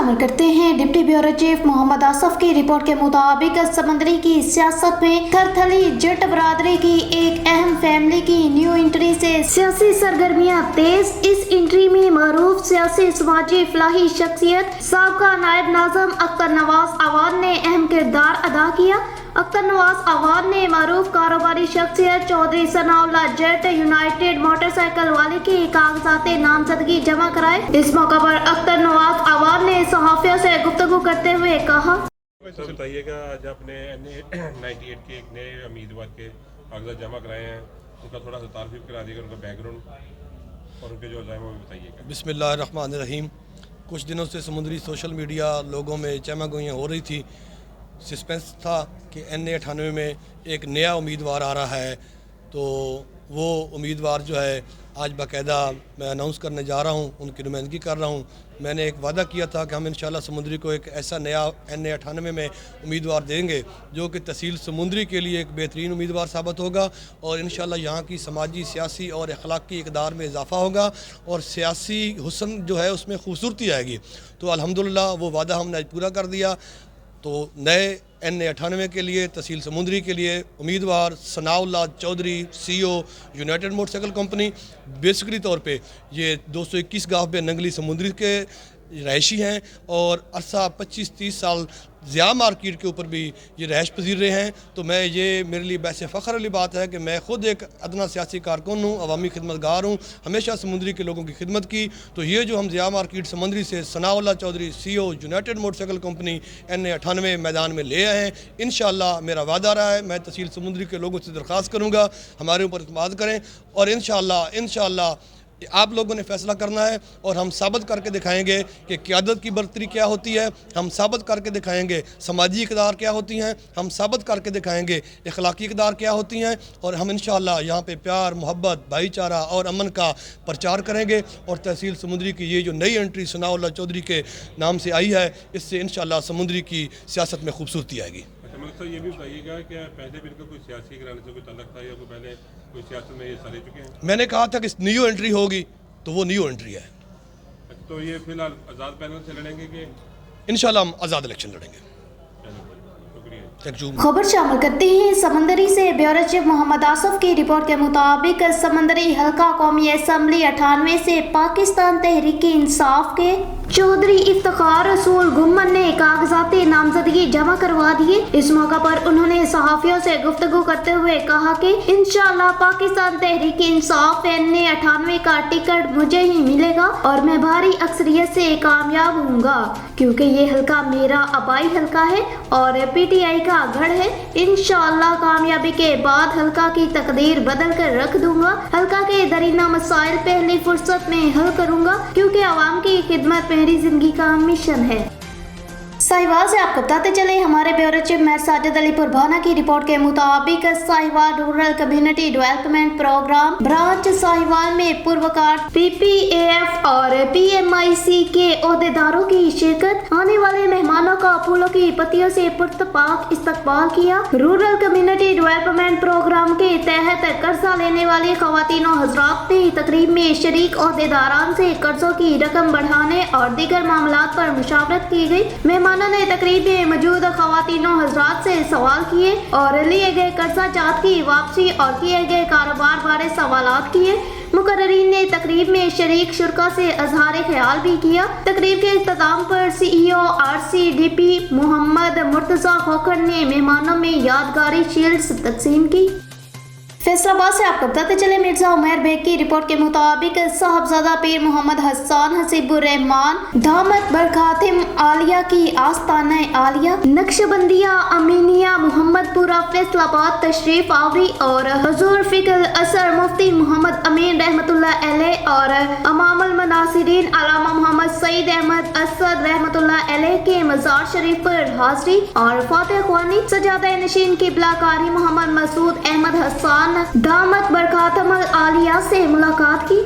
शामिल करते हैं। Deputy bureau chief Mohammad Asif की रिपोर्ट के मुताबिक समंदरी की सियासत में थरथली जट बरादरी की एक अहम फैमिली की न्यू एंट्री से सियासी सरगर्मियां तेज। इस एंट्री में मरूफ सियासी समाजी फलाही शख्सियत साबका नायब नाज़िम अख्तर नवाज आवाद ने अहम किरदार अदा किया। अख्तर नवाज आवाद ने मरूफ कारोबारी शख्सियत चौधरी सनाउल्लाह जट यूनाइटेड मोटरसाइकिल वाले के कागजात नामजदगी जमा कराए। इस मौका पर अख्तर नवाज आवाद ने सहाफियों से गुफ्तगू करते हुए कहा, बताइएगा आज आपने 98 के एक नए उम्मीदवार के कागजात जमा कराए हैं, उनका थोड़ा सा तारीफ करा दीजिएगा, उनका बैकग्राउंड और उनके जो अज़ाइम वो बताइएगा। बिस्मिल्लाहिर्रहमानिर्रहीम। कुछ दिनों से समुद्री सोशल मीडिया लोगों में चहमागोइयाँ हो रही थी, सस्पेंस था कि NA98 में एक नया उम्मीदवार आ रहा है। तो वो उम्मीदवार जो है आज बाकायदा मैं अनाउंस करने जा रहा हूँ, उनकी नुमाइंदगी कर रहा हूँ। मैंने एक वादा किया था कि हम इंशाल्लाह समुद्री को एक ऐसा नया NA98 में उम्मीदवार देंगे जो कि तहसील समुद्री के लिए एक बेहतरीन उम्मीदवार साबित होगा और इंशाल्लाह यहाँ की समाजी सियासी और अखलाकी इक़दार में इजाफ़ा होगा और सियासी हुस्न जो है उसमें खूबसूरती आएगी। तो अल्हम्दुलिल्लाह वो वादा हमने आज पूरा कर दिया। तो नए NA98 के लिए तहसील समुद्री के लिए उम्मीदवार Sanaullah Chaudhry CEO United Motorcycle Company. Basically तौर पे ये 221 गाँव पे नंगली समुद्री के रहायशी हैं और अरसा 25-30 साल ज़िया मार्केट के ऊपर भी ये रहायश पजीर रहे हैं। तो मैं ये मेरे लिए वैसे फ़ख्र वाली बात है कि मैं ख़ुद एक अदना सियासी कारकुन हूँ, अवामी खिदमतगार हूँ, हमेशा समुद्री के लोगों की खिदमत की। तो ये जो हम ज़िया मार्केट समुद्री से Sanaullah Chaudhry CEO United Motorcycle Company NA98 मैदान में ले आए हैं, इंशाअल्लाह मेरा वादा रहा है मैं तहसील समुद्री के लोगों से दरख्वास्त करूँगा हमारे ऊपर इत्मीनान करें और इंशाअल्लाह आप लोगों ने फ़ैसला करना है और हम साबित करके दिखाएंगे कि क़यादत की बरतरी क्या होती है, हम साबित करके दिखाएंगे समाजी इक़दार क्या होती हैं, हम साबित करके दिखाएंगे अखलाकी इक़दार क्या होती हैं और हम इंशाअल्लाह यहाँ पे प्यार मोहब्बत भाईचारा और अमन का प्रचार करेंगे। और तहसील समुद्री की ये जो नई एंट्री सनाउल्लाह चौधरी के नाम से आई है, इससे इंशाअल्लाह समुद्री की सियासत में खूबसूरती आएगी। सर ये भी बताइएगा कि पहले भी इनका कोई सियासी घराने से कोई तल्लुक था या कोई पहले कोई सियासत में ये सारे चुके हैं? मैंने कहा था कि न्यू एंट्री होगी तो वो न्यू एंट्री है। तो ये फिलहाल आज़ाद पैनल से लड़ेंगे कि इंशाल्लाह हम आज़ाद इलेक्शन लड़ेंगे। खबर शामिल करते हैं समंदरी से। ब्यूरो चीफ मोहम्मद आसफ की रिपोर्ट के मुताबिक समंदरी हल्का कौमी असम्बली 98 से पाकिस्तान तहरीक इंसाफ के चौधरी इफ्तिखार रसूल गुम्मन ने कागजात नामजदगी जमा करवा दिए। इस मौका पर उन्होंने सहाफियों से गुफ्तगू करते हुए कहा कि इंशाअल्लाह पाकिस्तान तहरीक इंसाफ NA98 का टिकट मुझे ही मिलेगा और मैं भारी अक्सरियत से कामयाब हूँगा क्योंकि ये हल्का मेरा आबाई हल्का है और PTI का गढ़ है। इंशाअल्लाह कामयाबी के बाद हल्का की तकदीर बदल कर रख दूंगा। हल्का के दरीना मसाइल पहली फुर्सत में हल करूंगा क्योंकि आवाम की खिदमत मेरी जिंदगी का मिशन है। साहिवाल से आपको बताते चले हमारे ब्यूरो चीफ मेयर साजिद अली पुरभाना की रिपोर्ट के मुताबिक Sahiwal rural community development programme branch Sahiwal में पूर्वकार PPAF और PMIC के ओहदेदारों की शिरकत। आने वाले मेहमानों का फूलों की पत्तियों से पुरतपाक इस्तकबाल किया। रूरल कम्युनिटी डेवलपमेंट प्रोग्राम के तहत कर्जा लेने वाली खवातीन और हजरात ने तकरीब में शरीक ओहदेदारान से कर्जों की रकम बढ़ाने और दीगर मामलात पर मुशावरत की गई। मेहमानों ने तकरीब में मौजूद खवातीनों हजरात से सवाल किए और लिए गए कर्जा जात की वापसी और किए गए कारोबार बारे सवालात किए। मुकर्रीन ने तकरीब में शरीक शुरा से अजहार ख्याल भी किया। तकरीब के इख्तिताम पर CEO RCDP मोहम्मद मुर्तजा खोखर ने मेहमानों में यादगारी शील्ड्स तकसीम की। फैसलाबाद से आपको बताते चले मिर्जा उमर बेग की रिपोर्ट के मुताबिक साहबजादा पीर मोहम्मद हसन हसीबुर रहमान दामत बरखातिम आलिया की आस्ताना आलिया नक्शबंदिया अमीनिया मोहम्मदपुरा फैसलाबाद तशरीफ आवरी और हुजूर फिकल असर मुफ्ती मोहम्मद अमीन रहमतुल्लाह अलैह और अमामुल मनासिरीन अलामा मोहम्मद सईद अहमद असद रहमतुल्लाह अलैह के मज़ार शरीफ पर हाजिरी और फातिह ख्वानी सजादा नशीन किबला कारी मोहम्मद मसूद अहमद हसन दामत बरकातम आलिया से मुलाकात की।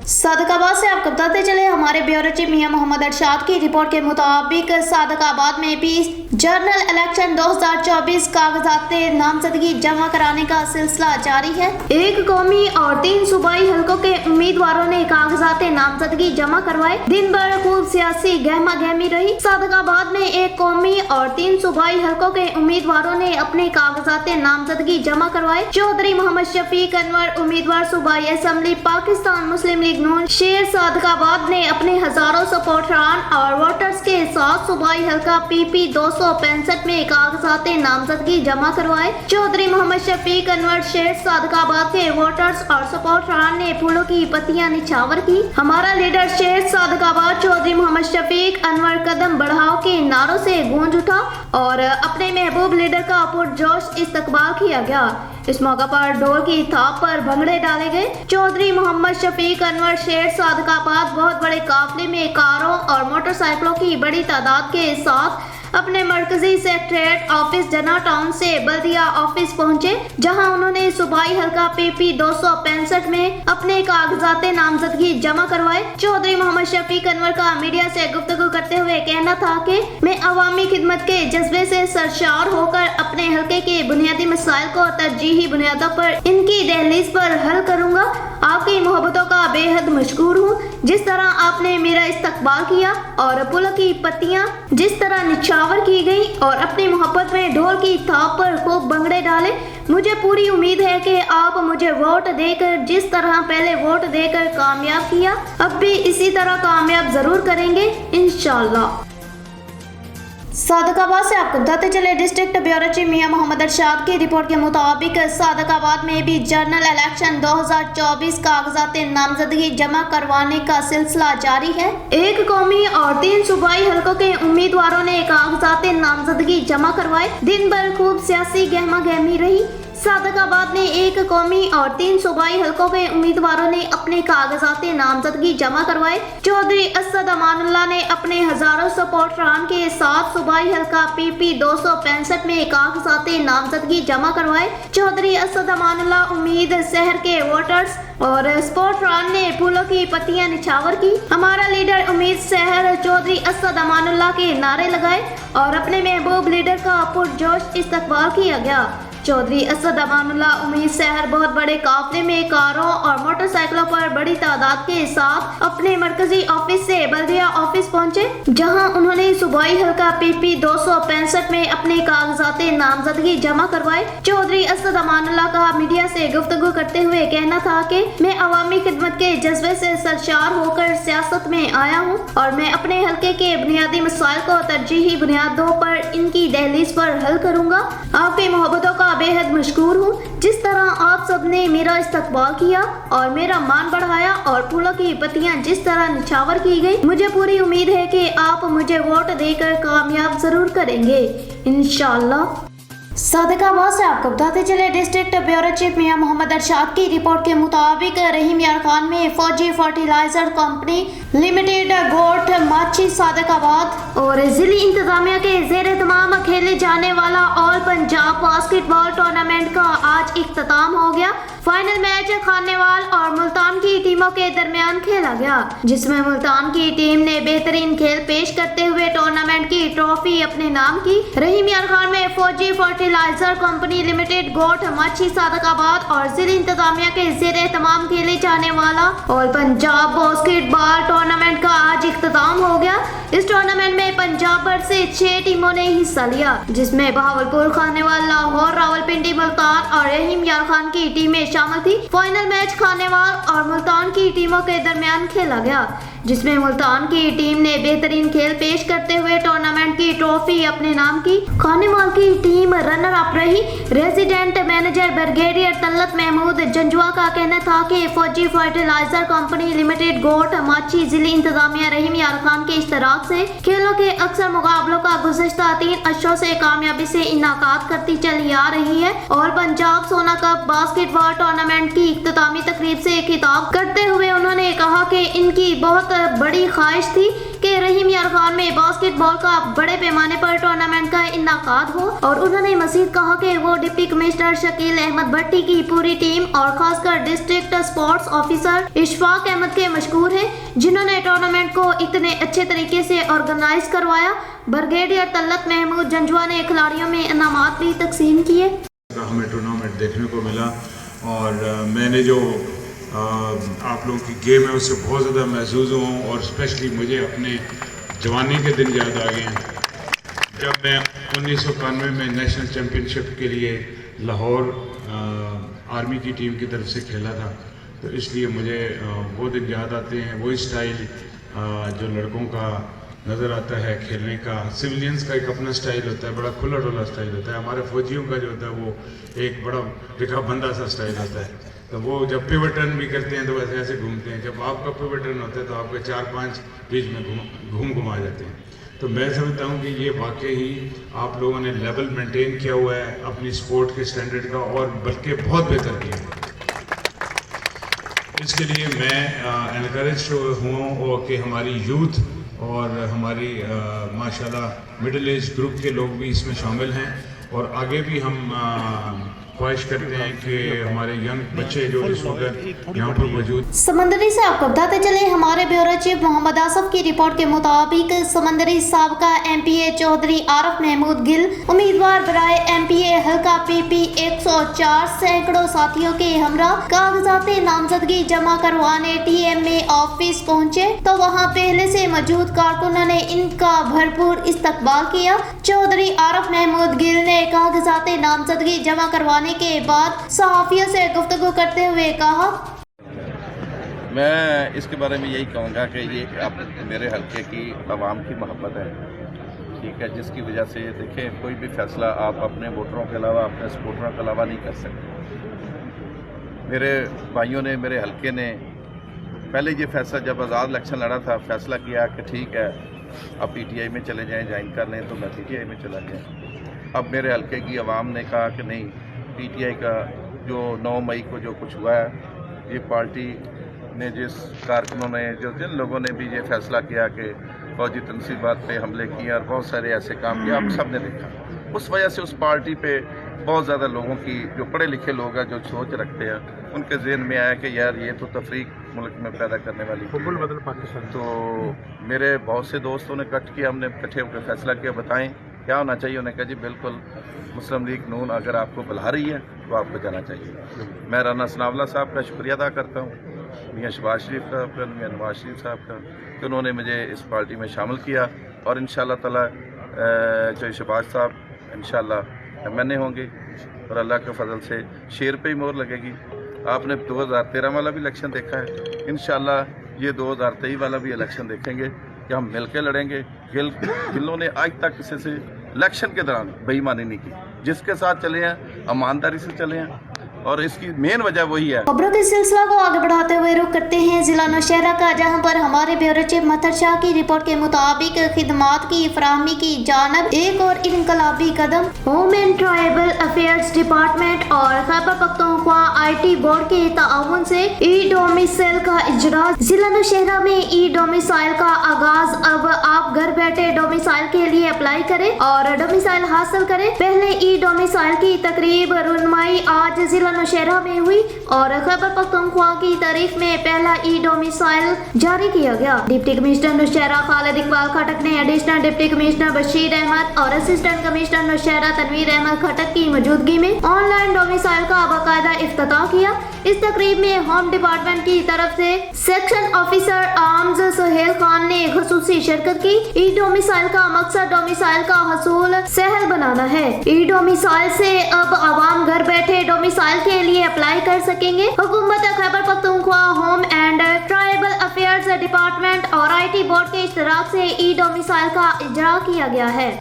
सादकाबाद से आपको बताते चले हमारे ब्यूरो चीफ मियां मोहम्मद अरशाद की रिपोर्ट के मुताबिक सादकाबाद में भी जनरल इलेक्शन 2024 कागजात नामजदगी जमा कराने का सिलसिला जारी है। एक कौमी और 3 सूबाई हलकों के उम्मीदवारों ने कागजात नामजदगी जमा करवाए। दिन भर खूब सियासी गहमा गहमी रही। सादकाबाद में एक कौमी और 3 सूबाई हलकों के उम्मीदवारों ने अपने कागजात नामजदगी जमा करवाए। चौधरी मोहम्मद शफीक अनवर उम्मीदवार सूबाई असम्बली पाकिस्तान मुस्लिम लीग नून शेर सादकाबाद ने अपने हजारों सपोर्टरान और वोटर्स के साथ सूबाई हल्का PP 265 में कागजात नामजदगी जमा करवाए। चौधरी मोहम्मद शफीक अनवर शेर सादकाबाद के वोटर्स और सपोर्टरान ने फूलों की पत्तियां निछावर की। हमारा लीडर शेर सादकाबाद चौधरी मोहम्मद शफीक अनवर कदम बढ़ाओ के नारों से गूंज उठा और अपने महबूब लीडर का पुरजोश इस्तकबाल किया गया। इस मौका पर ढोल की थाप पर भंगड़े डाले गए। चौधरी मोहम्मद शफीक अनवर शेर सादकाबाद बहुत बड़े काफले में कारों और मोटरसाइकिलों की बड़ी तादाद के साथ अपने मरकजी सेक्रेटरीट ऑफिस जना टाउन से बल्दिया ऑफिस पहुंचे, जहां उन्होंने सूबाई हल्का PP 265 में अपने कागजात नामजदगी जमा करवाए। चौधरी मोहम्मद शफीक अनवर का मीडिया से गुफ्तगू करते हुए कहना था कि मैं अवामी खिदमत के जज्बे से सरशार होकर अपने हल्के के बुनियादी मसाइल को तरजीही बुनियादों पर इनकी दहलीज पर हल करूंगा। आपकी मोहब्बतों का बेहद मशकूर हूँ। जिस तरह आपने मेरा इस्तकबाल किया और फूलों की पत्तियां जिस तरह निछावर की गई और अपनी मोहब्बत में ढोल की थाप पर खूब भंगड़े डाले, मुझे पूरी उम्मीद है कि आप मुझे वोट देकर जिस तरह पहले वोट देकर कामयाब किया, अब भी इसी तरह कामयाब जरूर करेंगे इंशाअल्लाह। सादकाबाद से आपको बताते चले डिस्ट्रिक्ट ब्यूरो चीफ मियां मोहम्मद अरशाद की रिपोर्ट के मुताबिक सादकाबाद में भी जनरल इलेक्शन 2024 कागजात नामजदगी जमा करवाने का सिलसिला जारी है। एक कौमी और 3 सूबाई हलकों के उम्मीदवारों ने कागजात नामजदगी जमा करवाए। दिन भर खूब सियासी गहमा गहमी रही। सादकाबाद में एक कौमी और 3 सूबाई हलकों के उम्मीदवारों ने अपने कागजात नामजदगी जमा करवाए। चौधरी असद अमानुल्लाह ने अपने हजारों सपोर्टरान के साथ सूबाई हल्का PP 265 में कागजात नामजदगी जमा करवाए। चौधरी असद अमानुल्लाह उम्मीद शहर के वोटर्स और सपोर्टरान ने फूलों की पत्तियां निछावर की। हमारा लीडर उम्मीद शहर चौधरी असद अमानुल्लाह के नारे लगाए और अपने महबूब लीडर का पुरजोश इस्तकबाल किया गया। चौधरी असद अमानुल्लाह उम्मीद शहर बहुत बड़े काफले में कारों और मोटरसाइकिलों पर बड़ी तादाद के साथ अपने मरकजी ऑफिस से बल्दिया ऑफिस पहुंचे, जहां उन्होंने सूबाई हल्का PP 265 में अपने कागजात नामजदगी जमा करवाए। चौधरी असद अमानुल्लाह का मीडिया से गुफ्तगू करते हुए कहना था कि मैं अवामी खिदमत के जज्बे से सरशार होकर सियासत में आया हूं और मैं अपने हल्के के बुनियादी मसाइल को तरजीही बुनियादों पर इनकी दहलीज पर हल करूंगा। आपकी मोहब्बतों का बेहद मशकूर हूँ। जिस तरह आप सब ने मेरा इस्तकबाल किया और मेरा मान बढ़ाया और फूलों की पत्तियां जिस तरह निछावर की गई, मुझे पूरी उम्मीद है कि आप मुझे वोट देकर कामयाब जरूर करेंगे इंशाअल्लाह। सादकाबाद से आपको बताते चले डिस्ट्रिक्ट ब्यूरो चीफ मियां मोहम्मद अरशाद की रिपोर्ट के मुताबिक रहीम यार खान में फौजी फर्टिलाइजर कंपनी लिमिटेड गोट माची सादकाबाद और जिली इंतजामिया के जेर तमाम खेले जाने वाला ऑल पंजाब बास्केटबॉल टूर्नामेंट का आज इख्तिताम हो गया। फाइनल मैच खानेवाल और मुल्तान की टीमों के दरमियान खेला गया, जिसमें मुल्तान की टीम ने बेहतरीन खेल पेश करते हुए टूर्नामेंट की ट्रॉफी अपने नाम की। रहीम यार खान में फौजी फर्टिलाइजर कंपनी लिमिटेड गोट माची सादकाबाद और जिला इंतजामिया के जेर तमाम खेले जाने वाला ऑल पंजाब बास्केटबॉल टूर्नामेंट का आज इख्तिताम हो गया। इस टूर्नामेंट में पंजाब भर से 6 टीमों ने हिस्सा लिया, जिसमें बहावलपुर, खानेवाल, लाहौर, रावलपिंडी, मुल्तान और रहीम यार खान की टीमें शामिल थी। फाइनल मैच खानेवाल और मुल्तान की टीमों के दरमियान खेला गया, जिसमें मुल्तान की टीम ने बेहतरीन खेल पेश करते हुए टूर्नामेंट की ट्रॉफी अपने नाम की। खानेवाल की टीम रनर अप रही। Resident manager brigadier Talat Mahmood Janjua का कहना था कि फौजी फर्टिलाइजर कंपनी लिमिटेड गोट माची जिली इंतजामिया रहीम यार खान के इश्तराक से खेलों के अक्सर मुकाबलों का गुज़श्ता 3 अशरों से कामयाबी से इनाकात करती चली आ रही है और पंजाब सोना कप बास्केटबॉल टूर्नामेंट की इख्तितामी तकरीब से खिताब करते हुए उन्होंने कहा कि इनकी बहुत وقت بڑی خواہش تھی کہ رحیم یار خان میں باسکٹ بال کا بڑے پیمانے پر ٹورنامنٹ کا انعقاد ہو، اور انہوں نے مزید کہا کہ وہ ڈپٹی کمشنر شکیل احمد بھٹی کی پوری ٹیم اور خاص کر district sports officer Ashfaq Ahmed کے مشکور ہیں، جنہوں نے ٹورنامنٹ کو اتنے اچھے طریقے سے آرگنائز کروایا۔ بریگیڈیئر طلعت محمود جنجوا نے کھلاڑیوں میں انعامات بھی تقسیم کیے۔ ہمیں ٹورنامنٹ دیکھنے کو ملا اور میں نے جو آپ لوگوں کی گیم ہے اس سے بہت زیادہ محظوظ ہوں، اور اسپیشلی مجھے اپنے جوانی کے دن یاد آ گئے ہیں جب میں 1991 میں نیشنل چیمپئن شپ کے لیے لاہور آرمی کی ٹیم کی طرف سے کھیلا تھا، تو اس لیے مجھے وہ دن یاد آتے ہیں۔ وہی سٹائل جو لڑکوں کا نظر آتا ہے کھیلنے کا، سویلینز کا ایک اپنا سٹائل ہوتا ہے، بڑا کھلا ڈولا سٹائل ہوتا ہے، ہمارے فوجیوں کا جو ہوتا ہے وہ ایک بڑا رکھا بندہ سا سٹائل ہوتا ہے، تو وہ جب پیوٹ ٹرن بھی کرتے ہیں تو ویسے ایسے گھومتے ہیں، جب آپ کا پیوٹ ٹرن ہوتا ہے تو آپ کے 4-5 بیچ میں گھما جاتے ہیں۔ تو میں سمجھتا ہوں کہ یہ واقعی ہی آپ لوگوں نے لیول مینٹین کیا ہوا ہے اپنی سپورٹ کے سٹینڈرڈ کا، اور بلکہ بہت بہتر کیا ہے۔ اس کے لیے میں انکریج ہوں اور کہ ہماری یوتھ اور ہماری ماشاءاللہ مڈل ایج گروپ کے لوگ بھی اس میں شامل ہیں، اور آگے بھی ہم خواہش کرتے ہیں کہ ہمارے ینگ بچے جو اس وقت یہاں پر موجود۔ سمندری سے آپ کو بتاتے چلے، ہمارے بیورو چیف محمد آصف کی رپورٹ کے مطابق سمندری سابقہ ایم پی اے چودھری عارف محمود گل امیدوار برائے ایم پی اے حلقہ پی پی 104 سینکڑوں ساتھیوں کے ہمراہ کاغذات نامزدگی جمع کروانے ٹی ایم اے آفس پہنچے تو وہاں پہلے سے موجود کارکنوں نے ان کا بھرپور استقبال کیا۔ چودھری عارف محمود گل نے کاغذات نامزدگی جمع کروانے کے بعد صحافیوں سے گفتگو کرتے ہوئے کہا، میں اس کے بارے میں یہی کہوں گا کہ یہ اب میرے حلقے کی عوام کی محبت ہے، ٹھیک ہے، جس کی وجہ سے دیکھیں کوئی بھی فیصلہ آپ اپنے ووٹروں کے علاوہ اپنے سپورٹروں کے علاوہ نہیں کر سکتے۔ میرے بھائیوں نے، میرے حلقے نے پہلے یہ فیصلہ جب آزاد الیکشن لڑا تھا فیصلہ کیا کہ ٹھیک ہے اب پی ٹی آئی میں چلے جائیں، جوائن کر لیں، تو میں پی ٹی آئی میں چلا گیا۔ اب میرے حلقے کی عوام نے کہا کہ نہیں، پی ٹی آئی کا جو 9 مئی کو جو کچھ ہوا ہے، یہ پارٹی نے جس کارکنوں نے جن لوگوں نے بھی یہ فیصلہ کیا کہ فوجی تنصیبات پہ حملے کیے اور بہت سارے ایسے کام کیے، آپ سب نے دیکھا، اس وجہ سے اس پارٹی پہ بہت زیادہ لوگوں کی، جو پڑھے لکھے لوگ ہیں جو سوچ رکھتے ہیں، ان کے ذہن میں آیا کہ یار یہ تو تفریق ملک میں پیدا کرنے والی ہے۔ تو میرے بہت سے دوستوں نے کٹ کیا، ہم نے اکٹھے ہو کے فیصلہ کیا، بتائیں کیا ہونا چاہیے؟ انہوں نے کہا جی بالکل مسلم لیگ نون اگر آپ کو بلا رہی ہے تو آپ کو جانا چاہیے۔ میں رانا ثناءاللہ صاحب کا شکریہ ادا کرتا ہوں، میاں شہباز شریف صاحب کا، میاں نواز شریف صاحب کا، کہ انہوں نے مجھے اس پارٹی میں شامل کیا، اور انشاءاللہ تعالیٰ جو شہباز صاحب انشاءاللہ ایم این اے ہوں گے، اور اللہ کے فضل سے شیر پہ ہی مہر لگے گی۔ آپ نے 2013 والا بھی الیکشن دیکھا ہے، انشاءاللہ یہ 2023 والا بھی الیکشن دیکھیں گے کہ ہم مل کے لڑیں گے۔ گلوں نے آج تک کسی سے الیکشن کے دوران بے ایمانی نہیں کی، جس کے ساتھ چلے ہیں ایمانداری سے چلے ہیں، اور اس کی مین وجہ وہی ہے۔ خبروں کے سلسلہ کو آگے بڑھاتے ہوئے رخ کرتے ہیں ضلع نوشہرہ کا، جہاں پر ہمارے بیورو چیف مطہر شاہ کی رپورٹ کے مطابق خدمات کی فراہمی کی جانب ایک اور انقلابی قدم۔ Home and tribal affairs department اور Khyber Pakhtunkhwa I T board کے تعاون سے ای ڈومیسائل کا اجرا۔ ضلع نوشہرہ میں ای ڈومیسائل کا آغاز۔ اب آپ گھر بیٹھے ڈومیسائل کے لیے اپلائی کریں اور ڈومیسائل حاصل کریں۔ پہلے ای ڈومیسائل کی تقریب رونمائی آج ضلع نوشہرہ میں ہوئی اور خیبر پختونخوا کی تاریخ میں پہلا ای ڈومیسائل جاری کیا گیا۔ ڈپٹی کمشنر نوشہرہ خالد اقبال کھٹک نے additional deputy commissioner Bashir Ahmed اور اسسٹنٹ کمشنر نوشہرہ تنویر احمد کھٹک کی موجودگی میں آن لائن ڈومیسائل کا باقاعدہ افتتاح کیا۔ اس تقریب میں ہوم ڈپارٹمنٹ کی طرف سے section officer arms Sohail Khan نے خصوصی شرکت کی۔ ای ڈومیسائل کا مقصد ڈومیسائل کا حصول سہل بنانا ہے۔ ای ڈومیسائل سے اب عوام گھر بیٹھے ڈومیسائل کے لیے اپلائی کر سکیں گے۔ حکومت Khyber Pakhtunkhwa home and tribal affairs department اور آئی ٹی بورڈ کے اشتراک سے ای ڈومیسائل کا اجرا کیا گیا ہے۔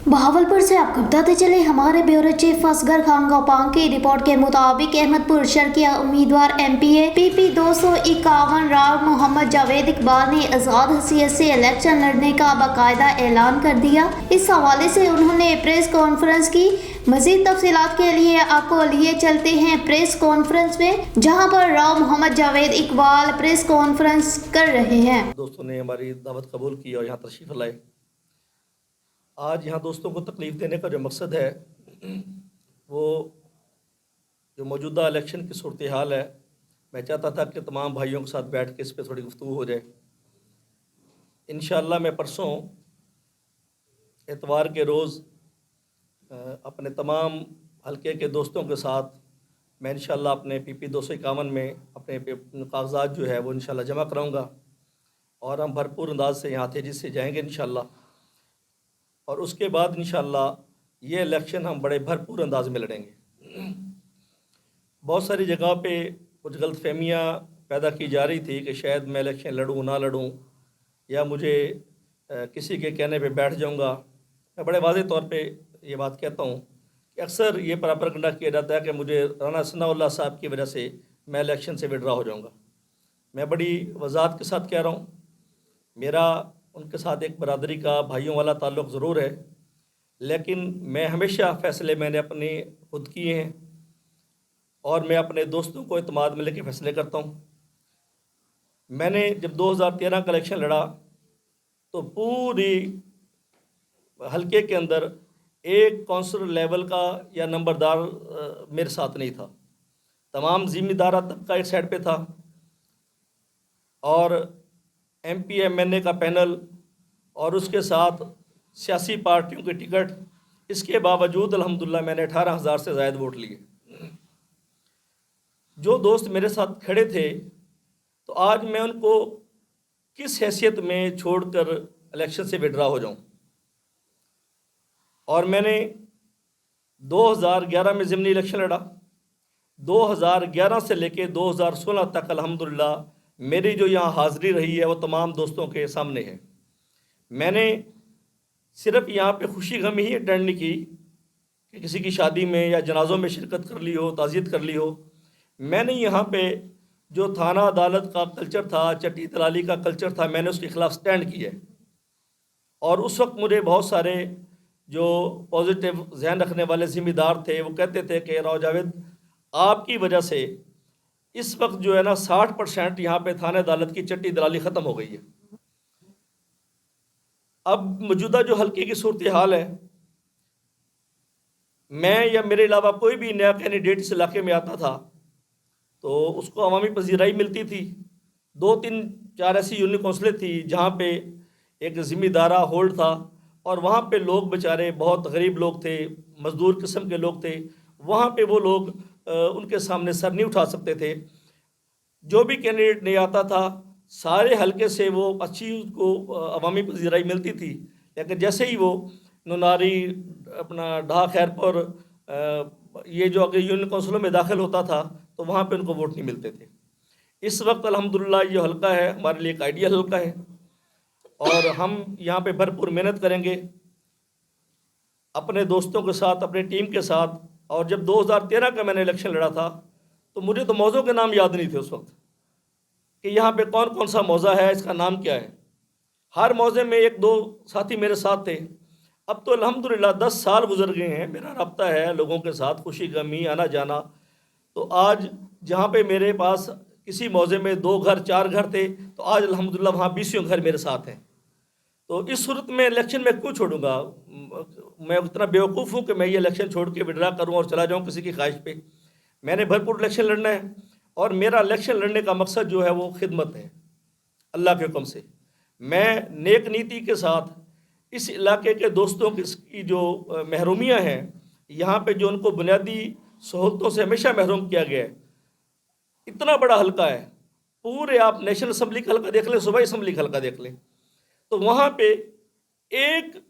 बहावलपुर से आपको बताते चले हमारे ब्यूरो चीफ असगर खान गोपांग की रिपोर्ट के मुताबिक अहमदपुर शर्किया उम्मीदवार एमपीए पीपी 251 राव मोहम्मद जावेद इकबाल ने आज़ाद हैसियत से इलेक्शन लड़ने का बाकायदा ऐलान कर दिया। इस हवाले से उन्होंने प्रेस कॉन्फ्रेंस की। मजीद तफसीलात के लिए आपको लिए चलते हैं प्रेस कॉन्फ्रेंस में, जहां पर राव मोहम्मद जावेद इकबाल प्रेस कॉन्फ्रेंस कर रहे हैं। दोस्तों ने हमारी दावत कबूल की और यहाँ तशरीफ़ लाए। आज यहाँ दोस्तों को तकलीफ़ देने का जो मकसद है वो जो मौजूदा इलेक्शन की सूरत हाल है, मैं चाहता था कि तमाम भाइयों के साथ बैठ के इस पर थोड़ी गुफ्तगू हो जाए। इंशाअल्लाह मैं परसों एतवार के रोज़ अपने तमाम हलके के दोस्तों के साथ मैं इंशाअल्लाह अपने पीपी 251 में अपने कागजात जो है वो इंशाअल्लाह जमा कराऊंगा और हम भरपूर अंदाज से यहाँ तेज़ी से जाएंगे इंशाअल्लाह। और उसके बाद इंशाअल्लाह ये इलेक्शन हम बड़े भरपूर अंदाज में लड़ेंगे। बहुत सारी जगह पे कुछ गलतफहमियाँ पैदा की जा रही थी कि शायद मैं इलेक्शन लड़ूँ ना लड़ूँ या मुझे किसी के कहने पे बैठ जाऊँगा। मैं बड़े वाज़ेह तौर पे ये बात कहता हूँ कि अक्सर ये प्रोपेगेंडा किया जाता है कि मुझे राना सनाउल्लाह साहब की वजह से मैं इलेक्शन से विड्रा हो जाऊँगा। मैं बड़ी वजाहत के साथ कह रहा हूँ, मेरा उनके साथ एक बरादरी का भाइयों वाला ताल्लुक़ ज़रूर है, लेकिन मैं हमेशा फ़ैसले मैंने अपने खुद किए हैं और मैं अपने दोस्तों को इत्मीनान में लेकर फ़ैसले करता हूँ। मैंने जब 2013 का इलेक्शन लड़ा तो पूरी हलके के अंदर एक कौंसलर लेवल का या नंबरदार मेरे साथ नहीं था। तमाम ज़िम्मेदार तबका एक साइड पे था और MP MNA का पैनल और उसके साथ सियासी पार्टियों के टिकट, इसके बावजूद अल्हम्दुलिल्लाह मैंने 18,000 से ज़ायद वोट लिए। जो दोस्त मेरे साथ खड़े थे तो आज मैं उनको किस हैसियत में छोड़कर इलेक्शन से विड्रा हो जाऊं। और मैंने 2011 में ज़िमनी इलेक्शन लड़ा। 2011 से लेके 2016 तक अल्हम्दुलिल्लाह मेरी जो यहाँ हाज़िरी रही है वो तमाम दोस्तों के सामने है। मैंने सिर्फ यहाँ पे खुशी गमी ही अटेंड नहीं की कि किसी की शादी में या जनाज़ों में शिरकत कर ली हो, ताज़ियत कर ली हो। मैंने यहाँ पे जो थाना अदालत का कल्चर था, चट्टी दलाली का कल्चर था, मैंने उसके ख़िलाफ़ स्टैंड किया है। और उस वक्त मुझे बहुत सारे जो पॉजिटिव जहन रखने वाले ज़िम्मेदार थे वो कहते थे कि राव जावेद आपकी वजह से इस वक्त जो है ना 60% यहाँ पे थाने अदालत की चट्टी दलाली ख़त्म हो गई है। अब मौजूदा जो हल्के की सूरत हाल है, मैं या मेरे अलावा कोई भी नया कैंडिडेट इस इलाके में आता था तो उसको अवामी पजीराई मिलती थी। 2-3-4 ऐसी यूनियन कौंसलें थी जहाँ पे एक ज़िम्मेदारा होल्ड था और वहाँ पे लोग बेचारे बहुत गरीब लोग थे, मज़दूर किस्म के लोग थे। वहाँ पे वो लोग उनके सामने सर नहीं उठा सकते थे। जो भी कैंडिडेट नहीं आता था सारे हलके से वो अच्छी उसको अवामी पजीराई मिलती थी, लेकिन जैसे ही वो नुनारी अपना ढा खैरपुर ये जो अगर यूनियन कौंसिलों में दाखिल होता था तो वहाँ पे उनको वोट नहीं मिलते थे। इस वक्त अल्हम्दुलिल्लाह ये हलका है हमारे लिए एक आइडियल हलका है और हम यहाँ पे भरपूर मेहनत करेंगे अपने दोस्तों के साथ, अपने टीम के साथ। और जब 2013 का मैंने इलेक्शन लड़ा था तो मुझे तो मौज़ों के नाम याद नहीं थे उस वक्त कि यहाँ पे कौन कौन सा मौज़ा है, इसका नाम क्या है। हर मौज़े में 1-2 साथी मेरे साथ थे। अब तो अल्हम्दुलिल्लाह 10 साल गुजर गए हैं, मेरा रब्ता है लोगों के साथ, खुशी गमी आना जाना। तो आज जहाँ पे मेरे पास किसी मौज़े में 2 घर 4 घर थे तो आज अल्हम्दुलिल्लाह वहाँ 20 घर मेरे साथ हैं। तो इस सूरत में इलेक्शन में क्यों छोड़ूंगा? मैं उतना बेवकूफ़ हूँ कि मैं ये इलेक्शन छोड़ के विड्रा करूँ और चला जाऊँ किसी की ख्वाहिश पे। मैंने भरपूर इलेक्शन लड़ना है और मेरा इलेक्शन लड़ने का मकसद जो है वो खिदमत है अल्लाह के हुक्म से। मैं नेक नीति के साथ इस इलाके के दोस्तों की जो महरूमियाँ हैं, यहाँ पे जो उनको बुनियादी सहूलतों से हमेशा महरूम किया गया है। इतना बड़ा हलका है, पूरे आप नेशनल असम्बली का हलका देख लें, सूबाई असम्बली का हलका देख लें, तो वहाँ पे एक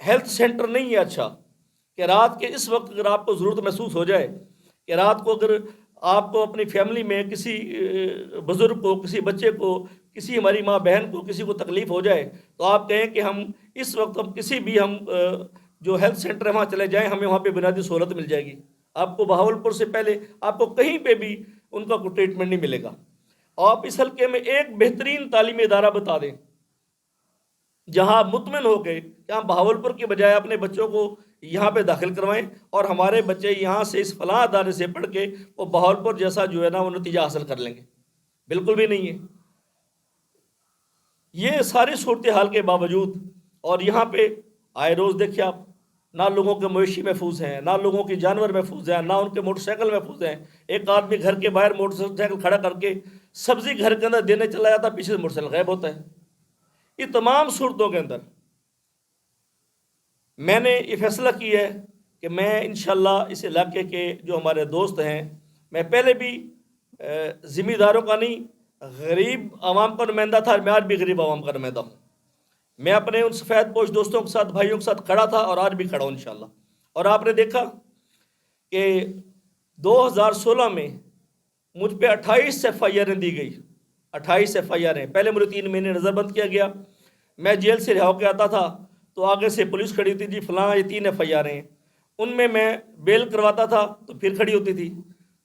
हेल्थ सेंटर नहीं है अच्छा कि रात के इस वक्त अगर आपको ज़रूरत महसूस हो जाए कि रात को अगर आपको अपनी फैमिली में किसी बुज़ुर्ग को, किसी बच्चे को, किसी हमारी माँ बहन को किसी को तकलीफ़ हो जाए तो आप कहें कि हम इस वक्त हम किसी भी हम جو ہیلتھ سینٹر ہے وہاں چلے جائیں, ہمیں وہاں پہ بنیادی سہولت مل جائے گی. آپ کو بہاولپور سے پہلے آپ کو کہیں پہ بھی ان کا کوئی ٹریٹمنٹ نہیں ملے گا. آپ اس حلقے میں ایک بہترین تعلیمی ادارہ بتا دیں جہاں مطمئن ہو کے کہ ہم بہاولپور کے بجائے اپنے بچوں کو یہاں پہ داخل کروائیں اور ہمارے بچے یہاں سے اس فلاں ادارے سے پڑھ کے وہ بہاولپور جیسا جو ہے نا وہ نتیجہ حاصل کر لیں گے. بالکل بھی نہیں ہے. یہ ساری صورتحال کے باوجود اور یہاں پہ آئے روز دیکھیے آپ, نہ لوگوں کے مویشی محفوظ ہیں, نہ لوگوں کے جانور محفوظ ہیں, نہ ان کے موٹر سائیکل محفوظ ہیں. ایک آدمی گھر کے باہر موٹر سائیکل کھڑا کر کے سبزی گھر کے اندر دینے چلا جاتا, پیچھے سے موٹر سائیکل غائب ہوتا ہے. یہ تمام صورتوں کے اندر میں نے یہ فیصلہ کیا ہے کہ میں انشاءاللہ اس علاقے کے جو ہمارے دوست ہیں, میں پہلے بھی ذمہ داروں کا نہیں غریب عوام کا نمائندہ تھا, میں آج بھی غریب عوام کا نمائندہ ہوں. میں اپنے ان سفید پوش دوستوں کے ساتھ, بھائیوں کے ساتھ کھڑا تھا اور آج بھی کھڑا ہوں انشاءاللہ. اور آپ نے دیکھا کہ 2016 میں مجھ پہ 28 FIR دی گئی, 28 FIR. پہلے مجھے 3 مہینے نظر بند کیا گیا. میں جیل سے رہا ہو کے آتا تھا تو آگے سے پولیس کھڑی ہوتی تھی, فلاں یہ 3 FIR ہیں. ان میں بیل کرواتا تھا تو پھر کھڑی ہوتی تھی.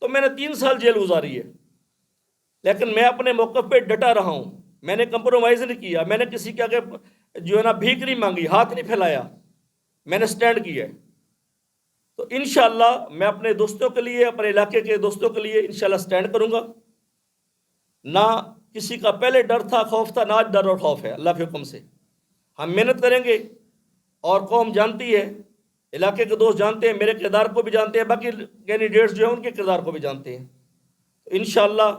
تو میں نے 3 سال جیل گزاری ہے, لیکن میں اپنے موقف پہ ڈٹا رہا ہوں. میں نے کمپرومائز نہیں کیا, میں نے کسی کے آگے جو ہے نا بھیک نہیں مانگی, ہاتھ نہیں پھیلایا, میں نے سٹینڈ کیا ہے. تو انشاءاللہ میں اپنے دوستوں کے لیے, اپنے علاقے کے دوستوں کے لیے انشاءاللہ سٹینڈ کروں گا. نہ کسی کا پہلے ڈر تھا, خوف تھا, نہ آج ڈر اور خوف ہے. اللہ کے حکم سے ہم محنت کریں گے اور قوم جانتی ہے, علاقے کے دوست جانتے ہیں, میرے کردار کو بھی جانتے ہیں, باقی کینڈیڈیٹس جو ہیں ان کے کردار کو بھی جانتے ہیں. انشاءاللہ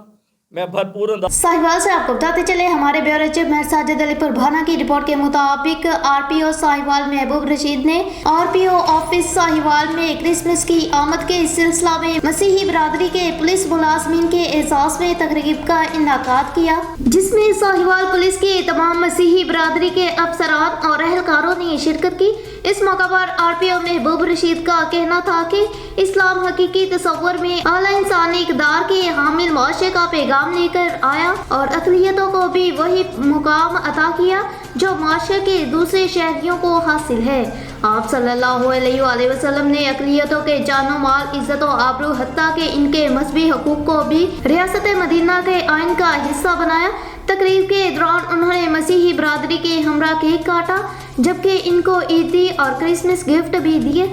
میں بھرپور ساہیوال سے آپ کو بتاتے چلے, ہمارے بیورو چیف مہر ساجد علی پربھانا کی رپورٹ کے مطابق RPO ساہیوال محبوب رشید نے RPO آفس ساہیوال میں کرسمس کی آمد کے سلسلہ میں مسیحی برادری کے پولیس ملازمین کے اعزاز میں تقریب کا انعقاد کیا, جس میں ساہیوال پولیس کے تمام مسیحی برادری کے افسران اور اہلکاروں نے شرکت کی. اس موقع پر RPO محبوب رشید کا کہنا تھا کہ اسلام حقیقی تصور میں اعلیٰ انسانی اقدار کے حامل معاشرے کا پیغام لے کر آیا اور اقلیتوں کو بھی وہی مقام عطا کیا جو معاشرے کے دوسرے شہریوں کو حاصل ہے. آپ صلی اللہ علیہ وآلہ وسلم نے اقلیتوں کے جان و مال, عزت و آبرو, حتیٰ کہ ان کے مذہبی حقوق کو بھی ریاست مدینہ کے آئین کا حصہ بنایا. تقریب کے دوران انہوں نے مسیحی برادری کے ہمراہ کیک کاٹا, جبکہ ان کو عیدی اور کرسمس گفٹ بھی دیے.